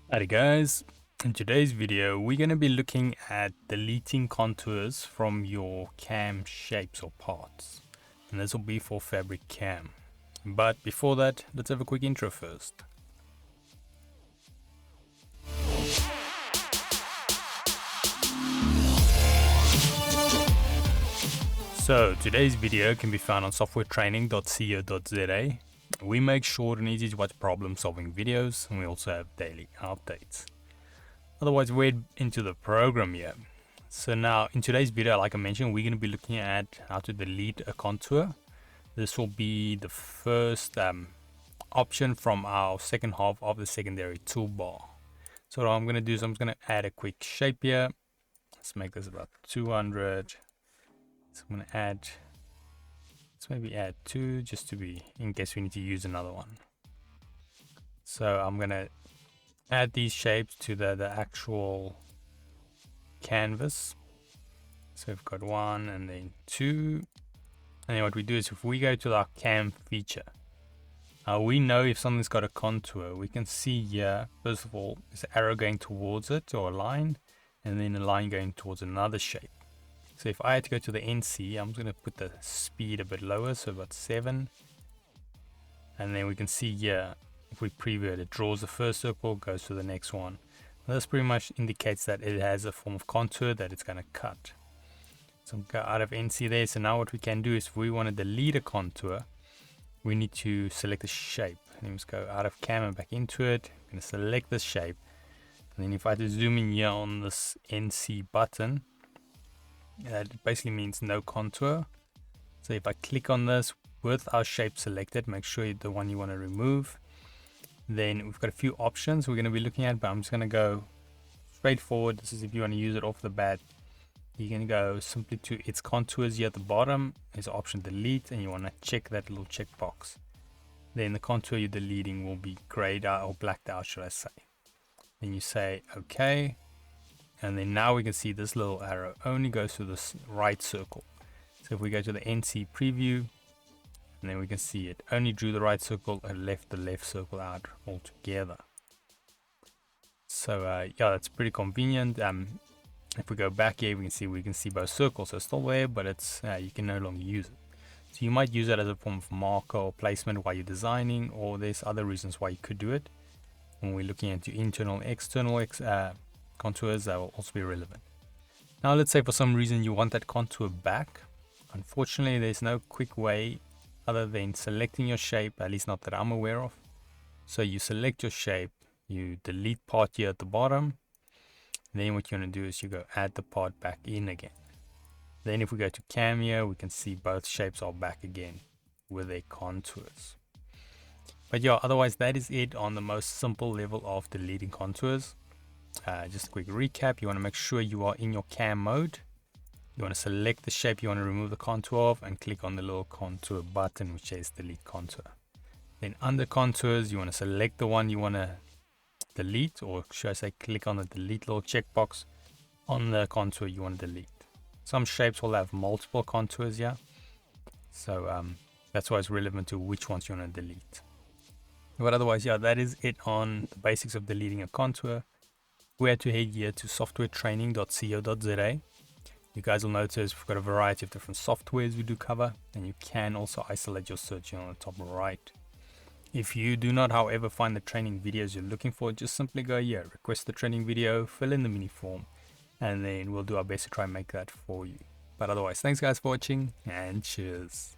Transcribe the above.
Alright guys, in today's video we're going to be looking at deleting contours from your cam shapes or parts, and this will be for FabriCAM. But before that, let's have a quick intro first. So today's video can be found on softwaretraining.co.za. We make short and easy to watch problem solving videos, and we also have daily updates. Otherwise, we're into the program here. So now in today's video, like I mentioned, we're going to be looking at how to delete a contour. This will be the first option from our second half of the secondary toolbar. So what I'm going to do is I'm going to add a quick shape here. Let's make this about 200. So I'm going to add, let's maybe add 2 just to be, in case we need to use another one. So I'm going to add these shapes to the actual canvas. So we've got 1 and then 2. And then what we do is if we go to our cam feature, we know if something's got a contour. We can see here, first of all, is an arrow going towards it or a line, and then a line going towards another shape. So if I had to go to the NC, I'm just going to put the speed a bit lower, so about 7. And then we can see here, if we preview it, it draws the first circle, goes to the next one. And this pretty much indicates that it has a form of contour that it's going to cut. So go out of NC there. So now what we can do is if we want to delete a contour, we need to select the shape. And just go out of cam and back into it. I'm going to select this shape. And then if I just zoom in here on this NC button, that basically means no contour. So if I click on this with our shape selected, make sure the one you want to remove. Then we've got a few options we're going to be looking at, but I'm just going to go straightforward. This is if you want to use it off the bat. You're going to go simply to its contours here at the bottom. There's an option delete, and you want to check that little checkbox. Then the contour you're deleting will be grayed out or blacked out, should I say. Then you say OK. And then now we can see this little arrow only goes to this right circle. So if we go to the NC preview, and then we can see it only drew the right circle and left the left circle out altogether. So yeah, that's pretty convenient. If we go back here, we can see both circles. So it's still there, but it's you can no longer use it. So you might use it as a form of marker or placement while you're designing, or there's other reasons why you could do it. When we're looking at your internal, external contours, that will also be relevant. Now let's say for some reason you want that contour back. Unfortunately, there's no quick way other than selecting your shape, at least not that I'm aware of. So you select your shape, you delete part here at the bottom, then what you want to do is you go add the part back in again. Then if we go to cam here, we can see both shapes are back again with their contours. But yeah, otherwise that is it on the most simple level of deleting contours. Just a quick recap, you want to make sure you are in your cam mode. You want to select the shape you want to remove the contour of and click on the little contour button which says delete contour. Then under contours, you want to select the one you want to delete, or should I say click on the delete little checkbox on the contour you want to delete. Some shapes will have multiple contours here. So that's why it's relevant to which ones you want to delete. But otherwise, yeah, that is it on the basics of deleting a contour. We had to head here to softwaretraining.co.za. You guys will notice we've got a variety of different softwares we do cover, and you can also isolate your search on the top right. If you do not, however, find the training videos you're looking for, just simply go here, request the training video, fill in the mini form, and then we'll do our best to try and make that for you. But otherwise, thanks guys for watching, and cheers.